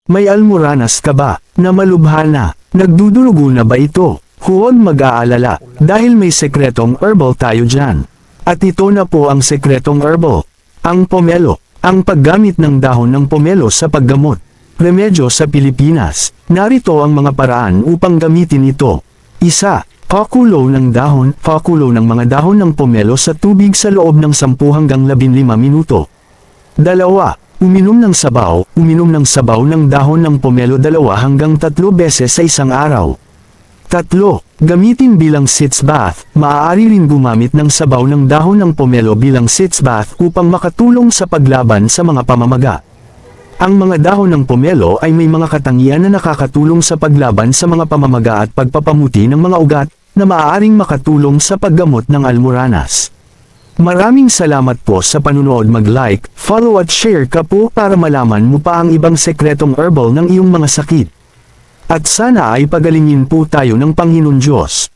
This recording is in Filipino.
May almoranas ka ba, na malubha na? Nagdudurugo na ba ito? Huwag mag-aalala, dahil may sekretong herbal tayo dyan. At ito na po ang sekretong herbal. Ang pomelo. Ang paggamit ng dahon ng pomelo sa paggamot. Remedyo sa Pilipinas. Narito ang mga paraan upang gamitin ito. 1. Pakulo ng dahon. Pakulo ng mga dahon ng pomelo sa tubig sa loob ng 10 hanggang 15 minuto. 2. Uminom ng sabaw. Uminom ng sabaw ng dahon ng pomelo 2 hanggang 3 beses sa isang araw. 3. Gamitin bilang sitz bath. Maaari rin gumamit ng sabaw ng dahon ng pomelo bilang sitz bath upang makatulong sa paglaban sa mga pamamaga. Ang mga dahon ng pomelo ay may mga katangian na nakakatulong sa paglaban sa mga pamamaga at pagpapamuti ng mga ugat, na maaaring makatulong sa paggamot ng almoranas. Maraming salamat po sa panunood. Mag-like, follow at share ka po para malaman mo pa ang ibang sekretong herbal ng iyong mga sakit. At sana ay pagalingin po tayo ng Panginoon Diyos.